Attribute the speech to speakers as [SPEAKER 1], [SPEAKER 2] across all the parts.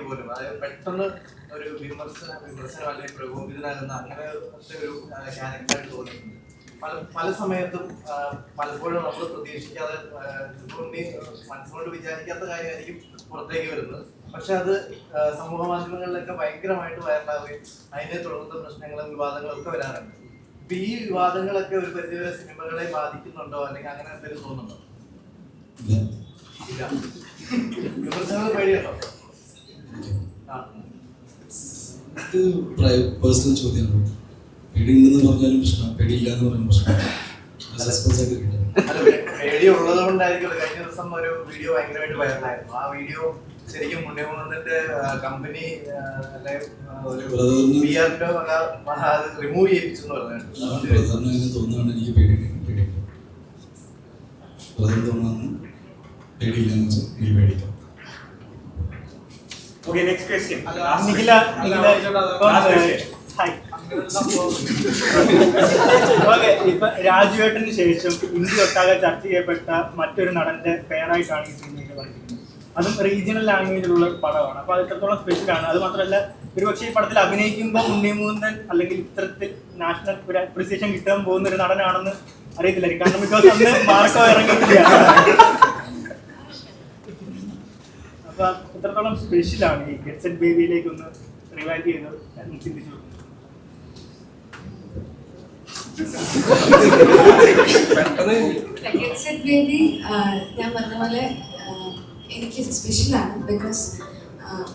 [SPEAKER 1] പോലും, അതായത് പെട്ടെന്ന് ഒരു വിമർശനം അല്ലെങ്കിൽ പ്രകോപിതനാകുന്ന അങ്ങനത്തെ ഒരു ക്യാരക്ടറായിട്ട് തോന്നിയിട്ടുണ്ട്. പല സമയത്തും പലപ്പോഴും നമ്മൾ പ്രതീക്ഷിക്കാതെ മനസ്സുകൊണ്ട് വിചാരിക്കാത്ത കാര്യമായിരിക്കും പുറത്തേക്ക് വരുന്നത്. പക്ഷെ അത് സമൂഹ മാധ്യമങ്ങളിലൊക്കെ ഭയങ്കരമായിട്ട് വൈറലാവുകയും അതിനെ തുടർന്ന് പ്രശ്നങ്ങളും വിവാദങ്ങളും ഒക്കെ വരാറുണ്ട്. അപ്പൊ ഈ വിവാദങ്ങളൊക്കെ ഒരു പരിധിവരെ സിനിമകളെ ബാധിക്കുന്നുണ്ടോ, അല്ലെങ്കിൽ അങ്ങനെ എന്തെങ്കിലും തോന്നുന്നുണ്ടോ? ഇല്ല. വിമർശനങ്ങൾ പേടിയുണ്ടോ?
[SPEAKER 2] പേഴ്സണൽ ചോദ്യമാണ്. പേടിയുണ്ടെന്ന് പറഞ്ഞാലും പ്രശ്നം, പേടിയില്ല എന്ന് പറഞ്ഞാലും പ്രശ്നം.
[SPEAKER 1] പേടി ഉള്ളത് കൊണ്ടായിരിക്കും. കഴിഞ്ഞ ദിവസം ഒരു വീഡിയോ ഭയങ്കരമായിട്ട് വൈറലായിരുന്നു. ആ വീഡിയോ ശരിക്കും മുന്നേറുന്നതിന്റെ കമ്പനി റിമൂവ് ചെയ്യിപ്പിച്ചെന്ന് പറഞ്ഞു.
[SPEAKER 2] തോന്നുകയാണ് എനിക്ക് പേടിയില്ല.
[SPEAKER 3] Okay, next question. ഇപ്പൊ രാജുവേട്ടന് ശേഷം ഇന്ത്യ ഒട്ടാകെ ചർച്ച ചെയ്യപ്പെട്ട മറ്റൊരു നടന്റെ പേരായിട്ടാണ് ഈ സിനിമയിൽ പറഞ്ഞിരിക്കുന്നത്. അതും റീജിയണൽ ലാംഗ്വേജിലുള്ള പടമാണ്. അപ്പൊ അത് എത്രത്തോളം സ്പെഷ്യലാണ്? അത് മാത്രമല്ല, ഒരുപക്ഷെ ഈ പടത്തിൽ അഭിനയിക്കുമ്പോൾ ഉണ്ണിമുകുന്ദൻ അല്ലെങ്കിൽ ഇത്തരത്തിൽ നാഷണൽ ഒരു അപ്രിസിയേഷൻ കിട്ടാൻ പോകുന്ന ഒരു നടനാണെന്ന് അറിയത്തില്ലായിരിക്കും. കാരണം ബിക്കോസ് അന്ന് മാർക്കോ ഇറങ്ങിയിട്ടില്ല. അപ്പൊ എത്രത്തോളം സ്പെഷ്യലാണ് ഈ ഗെറ്റ് സെറ്റ് ബേബിയിലേക്ക് ഒന്ന് റിവൈവ് ചെയ്ത് ചിന്തിച്ചു?
[SPEAKER 4] ഗെറ്റ് സെറ്റ് ബേബി ഞാൻ പറഞ്ഞ പോലെ എനിക്ക് സ്പെഷ്യലാണ്. ബിക്കോസ്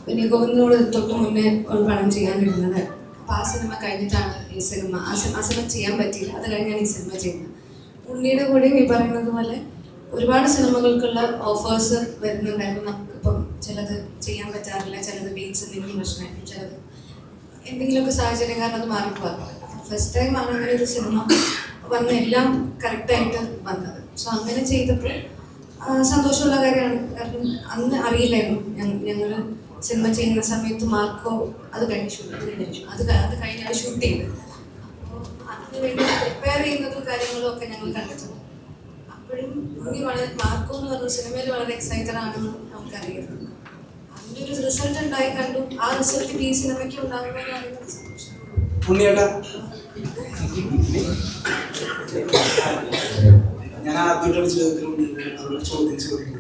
[SPEAKER 4] പിന്നെ ഗോവിന്ദനോട് തൊട്ട് മുന്നേ ഒരു പടം ചെയ്യാനിരുന്നത്. അപ്പോൾ ആ സിനിമ കഴിഞ്ഞിട്ടാണ് ഈ സിനിമ ആ സിനിമ ചെയ്യാൻ പറ്റിയില്ല. അത് കഴിഞ്ഞാണ് ഈ സിനിമ ചെയ്യുന്നത്. ഉണ്ണിയുടെ കൂടെയും ഈ പറയുന്നത് പോലെ ഒരുപാട് സിനിമകൾക്കുള്ള ഓഫേഴ്സ് വരുന്നുണ്ടായിരുന്നു. നമുക്കിപ്പം ചിലത് ചെയ്യാൻ പറ്റാറില്ല, ചിലത് ബീറ്റ്സ് എന്തെങ്കിലും പ്രശ്നമായിരിക്കും, ചിലത് എന്തെങ്കിലുമൊക്കെ സാഹചര്യം കാരണം അത് മാറിപ്പോകാറുണ്ട്. ഫസ്റ്റ് ടൈം ആണ് അങ്ങനെ ഒരു സിനിമ വന്ന് എല്ലാം കറക്റ്റായിട്ട് വന്നത്. സോ അങ്ങനെ ചെയ്തപ്പോൾ സന്തോഷമുള്ള കാര്യമാണ്. കാരണം അന്ന് അറിയില്ലായിരുന്നു. ഞങ്ങൾ സിനിമ ചെയ്യുന്ന സമയത്ത് മാർക്കോ അത് കഴിഞ്ഞ് അത് കഴിഞ്ഞാണ് ഷൂട്ട് ചെയ്തത്. അപ്പോൾ അതിന് വേണ്ടി പ്രിപ്പയർ ചെയ്യുന്നതും കാര്യങ്ങളും ഒക്കെ ഞങ്ങൾ കണ്ടിട്ടുണ്ട്. അപ്പോഴും ഉണ്ണി മാർക്കോ എന്ന് പറഞ്ഞ സിനിമയിൽ വളരെ എക്സൈറ്റഡ് ആണെന്ന് നമുക്കറിയാം. അതിൻ്റെ ഒരു റിസൾട്ട് ഉണ്ടായി കണ്ടു. ആ റിസൾട്ട് ഈ സിനിമയ്ക്ക് ഉണ്ടാകുന്ന പറയുന്നത് സന്തോഷം.
[SPEAKER 5] ഞാൻ ആദ്യമായിട്ടാണ് ചോദ്യം ചോദിക്കുന്നത്.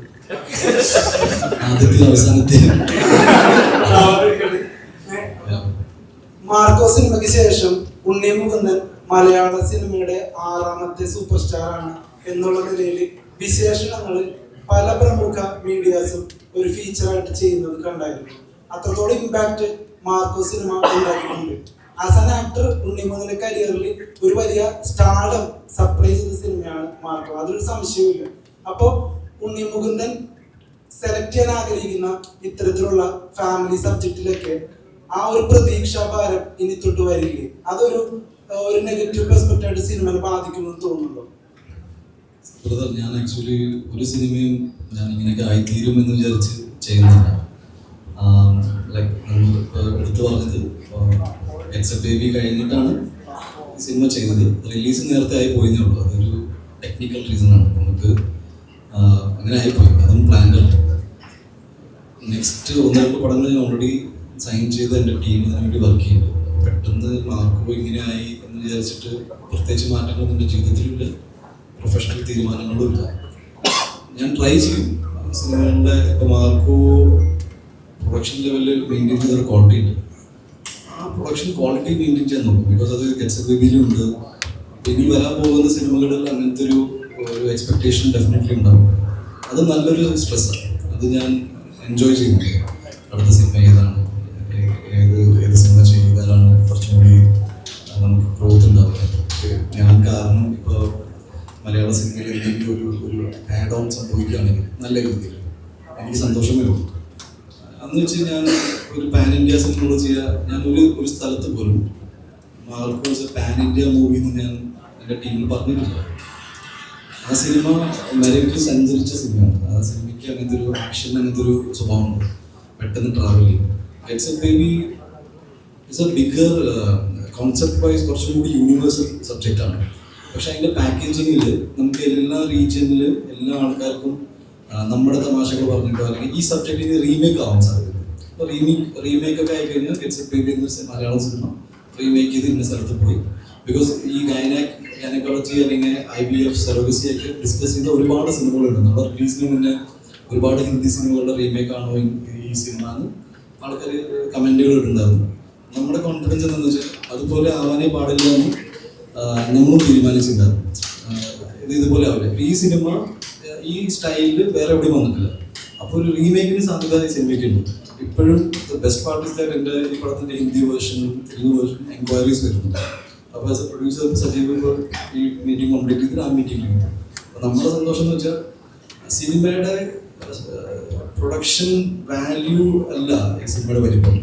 [SPEAKER 5] മാർക്കോ സിനിമയ്ക്ക് ശേഷം ഉണ്ണി മുകുന്ദൻ മലയാള സിനിമയുടെ 6ാമത്തെ സൂപ്പർ സ്റ്റാർ ആണ് എന്നുള്ള നിലയിൽ വിശേഷണങ്ങൾ പല പ്രമുഖ മീഡിയാസും ഒരു ഫീച്ചറായിട്ട് ചെയ്യുന്നത് കണ്ടായിരുന്നു. അത്രത്തോളം ഇമ്പാക്ട് മാർക്കോ സിനിമ ഉണ്ടായിട്ടുണ്ട്. ആസ് ആൻ ആക്ടർ ഉണ്ണിമുകുന്ദന്റെ കരിയറിൽ ഒരു വലിയ സ്റ്റാർഡം സപ്ലൈ ചെയ്ത സിനിമയാണ് മാർക്കോ, അതൊരു സംശയമില്ല. അപ്പോൾ ഉണ്ണിമുകുന്ദൻ സെലക്ട് ചെയ്യാൻ ആഗ്രഹിക്കുന്ന ഇത്തരത്തിലുള്ള ഫാമിലി സബ്ജക്റ്റിലൊക്കെ ആ ഒരു പ്രതീക്ഷാഭാരം ഇനി തൊട്ട് വരില്ലേ? അതൊരു നെഗറ്റീവ് പെർസ്പെക്റ്റീവ് ആയിട്ട് സിനിമയെ ബാധിക്കുമെന്ന് തോന്നുന്നുണ്ടോ?
[SPEAKER 2] ഞാൻ ആക്ച്വലി ഒരു സിനിമയും ഞാൻ ഇങ്ങനെയൊക്കെ ആയിത്തീരുമെന്ന് വിചാരിച്ച് ചെയ്യുന്നില്ല. എടുത്തു പറഞ്ഞത് ഗെറ്റ് സെറ്റ് ബേബി കഴിഞ്ഞിട്ടാണ് സിനിമ ചെയ്തത്. റിലീസ് നേരത്തെ ആയി പോയെന്നേ ഉള്ളൂ. അതൊരു ടെക്നിക്കൽ റീസൺ ആണ്. നമുക്ക് അങ്ങനെ ആയിപ്പോയി. അതും പ്ലാൻഡ് അല്ല. നെക്സ്റ്റ് 1-2 പടങ്ങൾ ഞാൻ ഓൾറെഡി സൈൻ ചെയ്ത് എൻ്റെ ടീം അതിനു വേണ്ടി വർക്ക് ചെയ്യുന്നുണ്ട്. പെട്ടെന്ന് മാർക്കോ ഇങ്ങനെ ആയി എന്ന് വിചാരിച്ചിട്ട് പ്രത്യേകിച്ച് മാറ്റങ്ങളൊന്നും എൻ്റെ ജീവിതത്തിലില്ല, പ്രൊഫഷണൽ തീരുമാനങ്ങളും ഇല്ല. ഞാൻ ട്രൈ ചെയ്യും സിനിമകളുടെ. ഇപ്പോൾ മാർക്കോ പ്രൊഡക്ഷൻ ലെവലിൽ മെയിൻറ്റെയിൻ ചെയ്തൊരു ക്വാളിറ്റി ഉണ്ട്. ആ പ്രൊഡക്ഷൻ ക്വാളിറ്റി മെയിൻറ്റെയിൻ ചെയ്യാൻ നോക്കും. ബിക്കോസ് അത് ഗെറ്റ് സെറ്റ് ബേബിയിലും ഉണ്ട്. ഇനി വരാൻ പോകുന്ന സിനിമകളിൽ അങ്ങനത്തെ ഒരു എക്സ്പെക്ടേഷൻ ഡെഫിനറ്റ്ലി ഉണ്ടാവും. അത് നല്ലൊരു സ്ട്രെസ്സാണ്. അത് ഞാൻ എൻജോയ് ചെയ്യുന്നുണ്ട്. അടുത്ത സിനിമ ഏതാണ്, ഏത് സിനിമ ചെയ്താലാണ് കുറച്ചും കൂടി നമുക്ക് ഗ്രോത്ത് ഉണ്ടാവുക. ഞാൻ കാരണം ഇപ്പോൾ മലയാള സിനിമയിൽ എന്തെങ്കിലും ഒരു ആഡ് ഓൺ സംഭവിക്കുകയാണെങ്കിൽ നല്ല രീതിയിൽ എനിക്ക് സന്തോഷമേ ഉള്ളൂ. അന്ന് വെച്ച് ഞാൻ ഒരു പാൻ ഇന്ത്യ സിനിമകൾ ചെയ്യുക, ഞാൻ ഒരു സ്ഥലത്ത് പോലും മാർക്കോസ് പാൻ ഇന്ത്യ മൂവി എന്ന് ഞാൻ എൻ്റെ ടീമിൽ പറഞ്ഞിട്ടില്ല. ആ സിനിമ മെറിറ്റിൽ സഞ്ചരിച്ച സിനിമയാണ്. ആ സിനിമയ്ക്ക് അങ്ങനത്തെ ഒരു ആക്ഷൻ, അങ്ങനത്തെ ഒരു സ്വഭാവമുണ്ട്, പെട്ടെന്ന് ട്രാവൽ ചെയ്യും. Get set baby it's A bigger concept vice കുറച്ചും കൂടി യൂണിവേഴ്സൽ സബ്ജക്റ്റാണ്. പക്ഷെ അതിൻ്റെ പാക്കേജിങ്ങിൽ നമുക്ക് എല്ലാ റീജിയനിൽ എല്ലാ ആൾക്കാർക്കും നമ്മുടെ തമാശകൾ പറഞ്ഞിട്ടോ അല്ലെങ്കിൽ ഈ സബ്ജക്റ്റിന് റീമേക്ക് ആവാൻ സാധിക്കും. റീമേക്ക് ഒക്കെ ആയി കഴിഞ്ഞാൽ ഗെറ്റ്സ് ബേബി എന്ന മലയാളം സിനിമ റീമേക്ക് ചെയ്ത് ഇന്ന സ്ഥലത്ത് പോയി. ബിക്കോസ് ഈ ഗൈനക്കോളജി അല്ലെങ്കിൽ IVF സർവീസ് ഒക്കെ ഡിസ്കസ് ചെയ്ത ഒരുപാട് സിനിമകളുണ്ട്. നമ്മുടെ റിലീസിന് മുന്നേ ഒരുപാട് ഹിന്ദി സിനിമകളുടെ റീമേക്ക് ആണോ ഈ സിനിമ എന്ന് ആൾക്കാർ കമൻറ്റുകൾ ഇട്ടുണ്ടായിരുന്നു. നമ്മുടെ കോൺഫിഡൻസ് എന്താണെന്ന് വെച്ചാൽ അതുപോലെ ആവാനേ പാടില്ല എന്ന് നമ്മളും തീരുമാനിച്ചിട്ടുണ്ടായിരുന്നു. ഇതുപോലെ ആവില്ല. ഈ സിനിമ ഈ സ്റ്റൈലിൽ വേറെ എവിടെയും വന്നിട്ടില്ല. അപ്പോൾ ഒരു റീമേക്കിന് സാധ്യത ഈ സിനിമയ്ക്കുണ്ട്. ഇപ്പോഴും ബെസ്റ്റ് പാർട്ട് ഇസ് ദാറ്റ് എൻ്റെ ഈ പടത്തിൻ്റെ ഹിന്ദി വേർഷനും തെലുങ്ക് വേർഷനും എൻക്വയറീസ് വരുന്നുണ്ട്. അപ്പോൾ ആസ് എ പ്രൊഡ്യൂസർ സജീവ് ഈ മീറ്റിംഗ് കംപ്ലീറ്റ് ചെയ്തിട്ട് ആ മീറ്റിംഗിൽ അപ്പോൾ നമ്മുടെ സന്തോഷം എന്ന് വെച്ചാൽ സിനിമയുടെ പ്രൊഡക്ഷൻ വാല്യൂ അല്ല ഈ സിനിമയുടെ വലിപ്പം.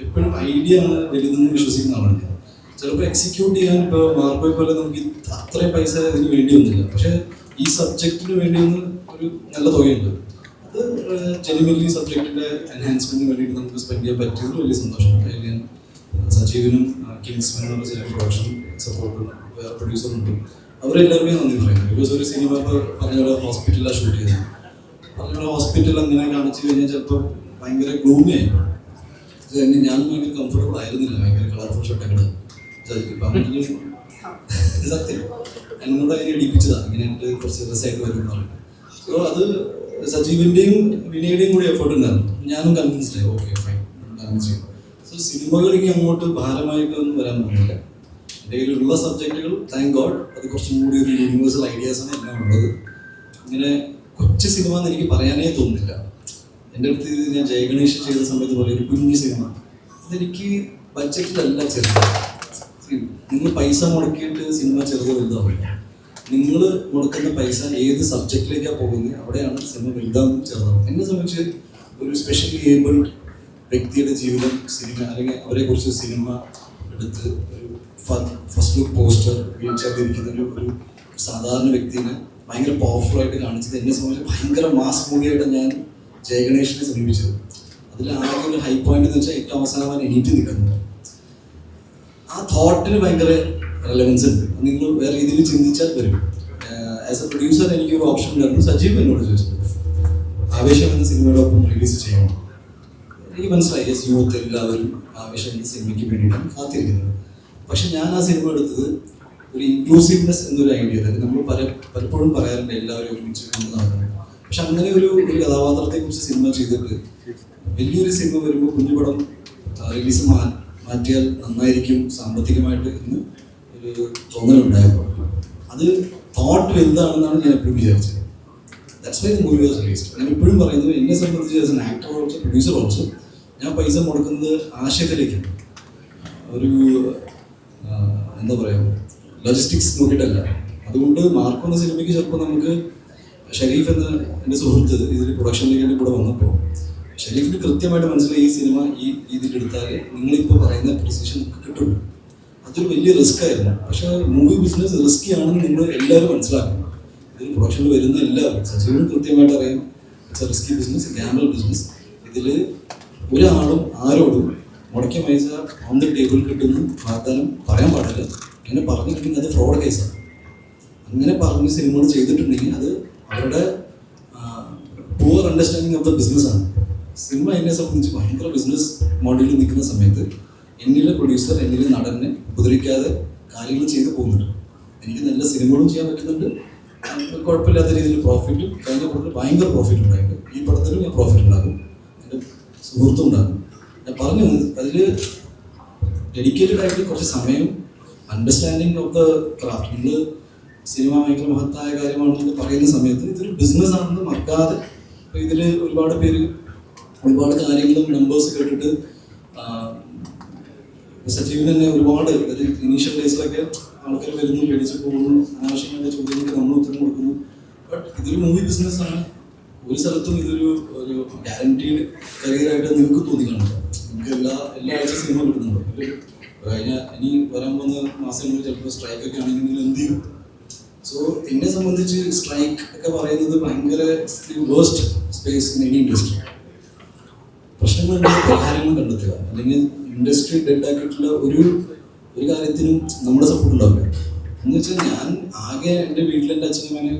[SPEAKER 2] എപ്പോഴും ഐഡിയ ആണ് വലുതെന്ന് വിശ്വസിക്കുന്ന ആളാണ് ഞാൻ. ചിലപ്പോൾ എക്സിക്യൂട്ട് ചെയ്യാൻ ഇപ്പോൾ മാർക്കോയെ പോലെ നമുക്ക് അത്രയും പൈസ ഇതിന് വേണ്ടിയൊന്നുമില്ല. പക്ഷേ ഈ സബ്ജക്റ്റിന് വേണ്ടിയൊന്ന് ഒരു നല്ല തുകയുണ്ട്. അത് ജെനുവിൻലി സബ്ജക്റ്റിൻ്റെ എൻഹാൻസ്മെന്റിന് വേണ്ടിയിട്ട് നമുക്ക് സ്പെൻഡ് ചെയ്യാൻ പറ്റിയതിൽ വലിയ സന്തോഷമുണ്ട്. അതിൽ ഞാൻ സജീവനും കിങ്സ്മാൻ എന്നുള്ള ചില പ്രൊഡക്ഷൻ സപ്പോർട്ടും വേറെ പ്രൊഡ്യൂസറുണ്ട്. അവരെല്ലാവരും നന്ദി പറയുന്നത്. ബിക്കോസ് ഒരു സിനിമ ഇപ്പോൾ പറഞ്ഞ ഹോസ്പിറ്റലിലാണ് ഷൂട്ട് ചെയ്തത്. പറഞ്ഞ ഹോസ്പിറ്റൽ അങ്ങനെ കാണിച്ചു കഴിഞ്ഞാൽ ചിലപ്പോൾ ഭയങ്കര ഗ്ലൂമി ആയിരുന്നു. ഞാൻ ഭയങ്കര കംഫർട്ടബിൾ ആയിരുന്നില്ല. ഭയങ്കര കളർഫുൾ ഷർട്ടൊക്കെ സത്യം എന്നോട് അതിനെ ഇടിപ്പിച്ചതാണ്. ഇങ്ങനെ കുറച്ച് രസമായിട്ട് വരും എന്ന് പറഞ്ഞു. സോ അത് സജീവിൻ്റെയും വിനയുടെയും കൂടി എഫേർട്ട് ഉണ്ടായിരുന്നു. ഞാനും കൺവിൻസ്ഡ് ആയി. ഓക്കെ ഫൈൻ, അങ്ങനെ ചെയ്യും. സോ സിനിമകളിലേക്ക് അങ്ങോട്ട് ഭാരമായിട്ടൊന്നും വരാൻ പോകുന്നില്ല. എൻ്റെ കയ്യിലുള്ള സബ്ജക്റ്റുകൾ താങ്ക് ഗോഡ് അത് കുറച്ചും കൂടി ഒരു യൂണിവേഴ്സൽ ഐഡിയാസാണ് എല്ലാം ഉള്ളത്. ഇങ്ങനെ കൊച്ചു സിനിമ എന്ന് എനിക്ക് പറയാനേ തോന്നുന്നില്ല. എൻ്റെ അടുത്ത് ഇത് ഞാൻ ജയഗണേഷ് ചെയ്ത സമയത്ത് പോലെ ഒരു കുഞ്ഞു സിനിമ അതെനിക്ക് ബഡ്ജറ്റിലല്ല ചെറുത്. നിങ്ങൾ പൈസ മുടക്കിയിട്ട് സിനിമ ചെറുത് വലുതാവില്ല. നിങ്ങൾ മുടക്കുന്ന പൈസ ഏത് സബ്ജക്റ്റിലേക്കാണ് പോകുന്നത് അവിടെയാണ് സിനിമ വലുതാവും ചെറുതാവും. എന്നെ സംബന്ധിച്ച് ഒരു സ്പെഷ്യലി ഏബിൾഡ് വ്യക്തിയുടെ ജീവിതം സിനിമ അല്ലെങ്കിൽ അവരെക്കുറിച്ച് സിനിമ എടുത്ത് ഒരു ഫസ്റ്റ് ലുക്ക് പോസ്റ്റർ വീഴ്ചയിലിരിക്കുന്ന ഒരു സാധാരണ വ്യക്തിനെ ഭയങ്കര പവർഫുള്ളായിട്ട് കാണിച്ചത് എന്നെ സംബന്ധിച്ച് ഭയങ്കര മാസ് മൂവിയായിട്ട് ഞാൻ ജയഗണേഷിനെ സമീപിച്ചത്. അതിൽ ആകെ ഒരു ഹൈ പോയിന്റ് എന്ന് വെച്ചാൽ ഏറ്റവും അവസാനം എണീറ്റ് നിൽക്കുന്നത്. ആ തോട്ടിന് ഭയങ്കര റെലവൻസ് ഉണ്ട്. നിങ്ങൾ വേറെ രീതിയിൽ ചിന്തിച്ചാൽ വരും. ആസ് എ പ്രൊഡ്യൂസർ എനിക്കൊരു ഓപ്ഷൻ ഉണ്ടായിരുന്നു. സജീവ് എന്നോട് ചോദിച്ചത് ആവേശം എന്ന സിനിമയോടൊപ്പം റിലീസ് ചെയ്യണം. എനിക്ക് മനസ്സിലായി യൂത്ത് എല്ലാവരും ആവേശം എന്ന സിനിമയ്ക്ക് വേണ്ടിയിട്ടാണ് കാത്തിരിക്കുന്നത്. പക്ഷെ ഞാൻ ആ സിനിമ എടുത്തത് ഒരു ഇൻക്ലൂസീവ്നെസ് എന്നൊരു ഐഡിയ. അതായത് നമ്മൾ പലപ്പോഴും പറയാറുണ്ട് എല്ലാവരും ഒരുമിച്ച് കൊണ്ടുനടക്കണം. പക്ഷെ അങ്ങനെ ഒരു കഥാപാത്രത്തെക്കുറിച്ച് സിനിമ ചെയ്തിട്ട് വലിയൊരു സിനിമ വരുമ്പോൾ കുഞ്ഞുപടം റിലീസ് മാറ്റിയാൽ നന്നായിരിക്കും സാമ്പത്തികമായിട്ട് എന്ന് ഒരു തോന്നലുണ്ടായപ്പോൾ അത് തോട്ട് എന്താണെന്നാണ് ഞാൻ എപ്പോഴും വിചാരിച്ചത്. That's why the movie was released. ഞാൻ എപ്പോഴും പറയുന്നത് എന്നെ സംബന്ധിച്ച് as an actor also producer also ഞാൻ പൈസ മുടക്കുന്നത് ആശയത്തിലേക്കാണ്. ഒരു എന്താ പറയുക ലോജിസ്റ്റിക്സ് നോക്കിയിട്ടല്ല. അതുകൊണ്ട് മാർക്കോ എന്ന സിനിമയ്ക്ക് ചിലപ്പോൾ നമുക്ക് ഷരീഫ് എന്ന എൻ്റെ സുഹൃത്ത് ഇതിൽ പ്രൊഡക്ഷനിലേക്ക് എൻ്റെ കൂടെ വന്നപ്പോൾ ഷരീഫിന് കൃത്യമായിട്ട് മനസ്സിലായി ഈ സിനിമ ഈ രീതിയിലെടുത്താൽ നിങ്ങളിപ്പോൾ പറയുന്ന പ്രിസിഷൻ കിട്ടും. അതൊരു വലിയ റിസ്ക് ആയിരുന്നു. പക്ഷേ മൂവി ബിസിനസ് റിസ്കി ആണെന്ന് നിങ്ങൾ എല്ലാവരും മനസ്സിലാക്കണം. ഇതിൽ പ്രൊഡക്ഷനിൽ വരുന്ന എല്ലാവരും സജീവനും കൃത്യമായിട്ട് അറിയാം. It's A risky business, Gamble business. ഇതിൽ ഒരാളും ആരോടും മുടക്കിയ പൈസ ഓൺ ദ ടേബിൾ കിട്ടുന്ന വാഗ്ദാനം പറയാൻ പാടില്ല. അങ്ങനെ പറഞ്ഞിട്ടുണ്ടെങ്കിൽ അത് ഫ്രോഡ് കേസാണ്. അങ്ങനെ പറഞ്ഞ് സിനിമകൾ ചെയ്തിട്ടുണ്ടെങ്കിൽ അത് അവരുടെ പൂവർ അണ്ടർസ്റ്റാൻഡിങ് ഓഫ് ദ ബിസിനസ്സാണ്. സിനിമ എന്നെ സംബന്ധിച്ച് ഭയങ്കര ബിസിനസ് മോഡലിൽ നിൽക്കുന്ന സമയത്ത് എന്നിലെ പ്രൊഡ്യൂസർ എന്നിലെ നടനെ ഉപദ്രവിക്കാതെ കാര്യങ്ങൾ ചെയ്ത് പോകുന്നുണ്ട്. എനിക്ക് നല്ല സിനിമകളും ചെയ്യാൻ പറ്റുന്നുണ്ട്. കുഴപ്പമില്ലാത്ത രീതിയിൽ പ്രോഫിറ്റും കഴിഞ്ഞ പടത്തിൽ ഭയങ്കര പ്രോഫിറ്റ് ഉണ്ടായിട്ടുണ്ട്. ഈ പടത്തിലും ഞാൻ പ്രോഫിറ്റ് ഉണ്ടാകും, എൻ്റെ സുഹൃത്തും ഉണ്ടാകും. ഞാൻ പറഞ്ഞു അതിൽ ഡെഡിക്കേറ്റഡ് ആയിട്ട് കുറച്ച് സമയം അണ്ടർസ്റ്റാൻഡിങ് ഓഫ് ദ ക്രാഫ്റ്റ്. നിങ്ങൾ സിനിമ ഭയങ്കര മഹത്തായ കാര്യമാണെന്ന് പറയുന്ന സമയത്ത് ഇതൊരു ബിസിനസ് ആണെന്ന് മറക്കാതെ ഇപ്പോൾ ഇതിൽ ഒരുപാട് പേര് ഒരുപാട് കാര്യങ്ങളും നമ്പേഴ്സ് കേട്ടിട്ട് സജീവിന് തന്നെ ഒരുപാട് ഇനീഷ്യൽ ഡേയ്സിലൊക്കെ ആൾക്കാർ വരുന്നു, പേടിച്ച് പോകുന്നു, അനാവശ്യമായ ചോദ്യങ്ങൾക്ക് നമ്മൾ ഉത്തരം കൊടുക്കുന്നു. ബട്ട് ഇതൊരു മൂവി ബിസിനസ്സാണ്. ഒരു സ്ഥലത്തും ഇതൊരു ഗ്യാരണ്ടീഡ് കരിയറായിട്ട് നിങ്ങൾക്ക് തോന്നി കാണില്ല. നിങ്ങൾക്ക് എല്ലാ ആഴ്ച സിനിമ കിട്ടുന്നുണ്ടോ? കഴിഞ്ഞ ഇനി വരാൻ പോകുന്ന മാസങ്ങളിൽ ചിലപ്പോൾ സ്ട്രൈക്കൊക്കെ ആണെങ്കിൽ നിങ്ങൾ എന്ത് ചെയ്യും? സോ എന്നെ സംബന്ധിച്ച് സ്ട്രൈക്ക് ഒക്കെ പറയുന്നത് ഭയങ്കര waste space in any industry. പ്രശ്നങ്ങളുടെ പരിഹാരങ്ങൾ കണ്ടെത്തുക, അല്ലെങ്കിൽ ഇൻഡസ്ട്രി ഡെഡ് ആക്കിയിട്ടുള്ള ഒരു കാര്യത്തിനും നമ്മുടെ സപ്പോർട്ട് ഉണ്ടാവില്ല. എന്ന് വെച്ചാൽ ഞാൻ ആകെ എൻ്റെ വീട്ടിൽ എൻ്റെ അച്ഛനമ്മനെ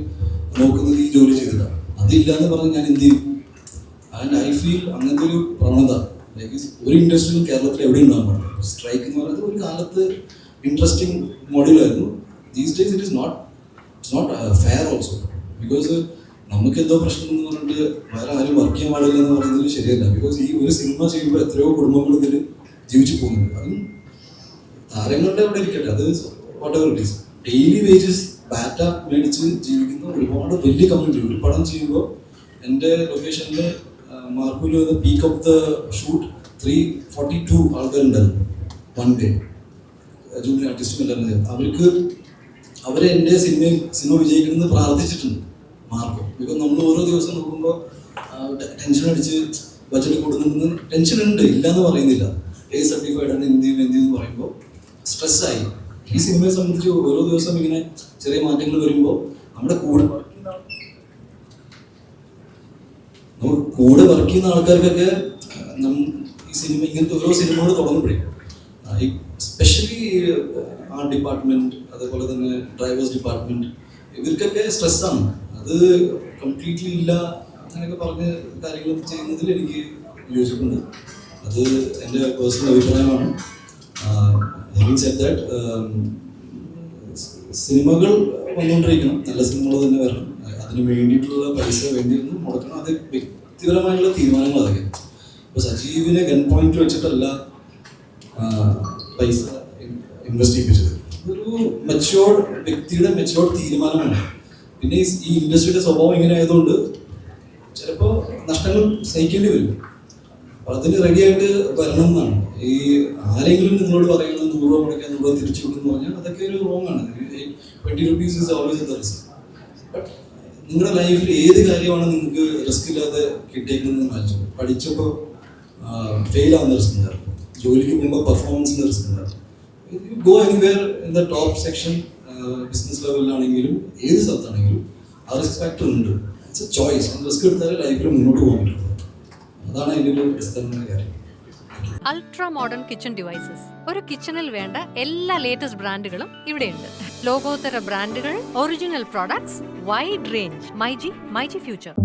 [SPEAKER 2] നോക്കുന്നത് ഈ ജോലി ചെയ്തിട്ടാണ്. അതില്ല എന്ന് പറഞ്ഞാൽ ഞാൻ എന്ത് ചെയ്യും? ആൻഡ് ഐ ഫീൽ അങ്ങനത്തെ ഒരു പ്രവണത ഒരു ഇൻഡസ്ട്രിയും കേരളത്തിൽ എവിടെ ഉണ്ടാകാൻ പാടില്ല. സ്ട്രൈക്ക് എന്ന് പറയുന്നത് ഒരു കാലത്ത് ഇൻട്രസ്റ്റിംഗ് മോഡലായിരുന്നു. These days it is not fair also. Because നമുക്ക് എന്തോ പ്രശ്നം എന്ന് പറഞ്ഞിട്ട് വേറെ ആരും വർക്ക് ചെയ്യാൻ പാടില്ല എന്ന് പറയുന്നത് ശരിയല്ല. ബിക്കോസ് ഈ ഒരു സിനിമ ചെയ്യുമ്പോൾ എത്രയോ കുടുംബങ്ങൾ ഇതിൽ ജീവിച്ചു പോകുന്നുണ്ട്. അതും താരങ്ങളുടെ അവിടെ ഇരിക്കട്ടെ, അത് what ever it is, daily wages batta മേടിച്ച് ജീവിക്കുന്ന ഒരുപാട് വലിയ കമ്മ്യൂണിറ്റി. ഒരു പടം ചെയ്യുമ്പോൾ എൻ്റെ ലൊക്കേഷനിൽ മാർക്കൂല് പീക്ക് ഓഫ് ദ ഷൂട്ട് 342 ആൾക്കാരുണ്ടായിരുന്നു വൺ ഡേ. ജൂനിയർ ആർട്ടിസ്റ്റും എല്ലാവരും അവരെ എൻ്റെ സിനിമ വിജയിക്കണമെന്ന് പ്രാർത്ഥിച്ചിട്ടുണ്ട് മാർക്കോ. ബിക്കോസ് നമ്മൾ ഓരോ ദിവസം നോക്കുമ്പോൾ ടെൻഷൻ അടിച്ച് ബഡ്ജറ്റ് കൊടുക്കുന്നുണ്ടെന്ന് ടെൻഷൻ ഉണ്ട്, ഇല്ലയെന്ന് പറയുന്നില്ല. സർട്ടിഫൈഡ് ആണ് എന്ത് എന്ന് പറയുമ്പോൾ സ്ട്രെസ്സായി. ഈ സിനിമയെ സംബന്ധിച്ച് ഓരോ ദിവസം ഇങ്ങനെ ചെറിയ മാറ്റങ്ങൾ വരുമ്പോൾ നമ്മുടെ കൂടെ വർക്ക് ചെയ്യുന്ന ആൾക്കാർക്കൊക്കെ ഈ സിനിമ ഇങ്ങനത്തെ ഓരോ സിനിമകൾ തുടങ്ങുമ്പോഴേ സ്പെഷ്യലി ആർട്ട് ഡിപ്പാർട്ട്മെന്റ്, അതേപോലെ തന്നെ ഡ്രൈവേഴ്സ് ഡിപ്പാർട്ട്മെന്റ്, ഇവർക്കൊക്കെ സ്ട്രെസ്സാണ്. അത് കംപ്ലീറ്റ്ലി ഇല്ല അങ്ങനെയൊക്കെ പറഞ്ഞ് കാര്യങ്ങൾ ചെയ്യുന്നതിൽ എനിക്ക് യോജിപ്പുണ്ട്. അത് എൻ്റെ പേഴ്സണൽ അഭിപ്രായമാണ്. ഹാവിങ് സെഡ് ദാറ്റ്, സിനിമകൾ വന്നുകൊണ്ടിരിക്കണം, നല്ല സിനിമകൾ തന്നെ വരണം. അതിന് വേണ്ടിയിട്ടുള്ള പൈസ വേണ്ടിയൊന്നും മുടക്കണം. അത് വ്യക്തിപരമായിട്ടുള്ള തീരുമാനങ്ങൾ അതൊക്കെ. ഇപ്പോൾ സജീവിനെ ഗൺ പോയിന്റ് വെച്ചിട്ടല്ല പൈസ ഇൻവെസ്റ്റ് ചെയ്യിപ്പിച്ചത്. ഒരു മെച്യൂർഡ് വ്യക്തിയുടെ മെച്യൂർഡ് തീരുമാനമാണ്. പിന്നെ ഈ ഇൻഡസ്ട്രിയുടെ സ്വഭാവം ഇങ്ങനെ ആയതുകൊണ്ട് ചിലപ്പോൾ നഷ്ടങ്ങൾ സഹിക്കേണ്ടി വരും. അപ്പോൾ അതിന് റെഡിയായിട്ട് വരണം എന്നാണ്. ഈ ആരെങ്കിലും നിങ്ങളോട് പറയുന്നത് 100 രൂപ മുടക്കാൻ 100 രൂപ തിരിച്ചു കൊടുക്കുന്നു പറഞ്ഞാൽ അതൊക്കെ ഒരു റോങ് ആണ്. 20 rupees is always the risk. But നിങ്ങളുടെ ലൈഫിൽ ഏത് കാര്യമാണ് നിങ്ങൾക്ക് റിസ്ക് ഇല്ലാതെ കിട്ടിയേക്കുന്നതെന്ന് വായിച്ചു. പഠിച്ചപ്പോൾ ഫെയിൽ ആവുന്ന റിസ്ക് ഉണ്ടാകും, ജോലിക്ക് പോകുമ്പോൾ പെർഫോമൻസിന് റിസ്ക് ഉണ്ടാകും. Go anywhere in the top section, business ലെവലിലാണെങ്കിലും ഏത് സ്ഥലത്താണെങ്കിലും ആ റിസ്ക് ഫാക്ടർ ഉണ്ട്. It's a choice. റിസ്ക് എടുത്താലേ ലൈഫിൽ മുന്നോട്ട് പോകാൻ പറ്റുള്ളൂ. അതാണ് അതിൻ്റെ ഒരു അടിസ്ഥാനമായ കാര്യം.
[SPEAKER 6] Ultra modern kitchen devices. ഒരു കിച്ചണിൽ വേണ്ട എല്ലാ ലേറ്റസ്റ്റ് ബ്രാൻഡുകളും ഇവിടെയുണ്ട്. ലോകോത്തര ബ്രാൻഡുകൾ, original products, wide range. MyG future.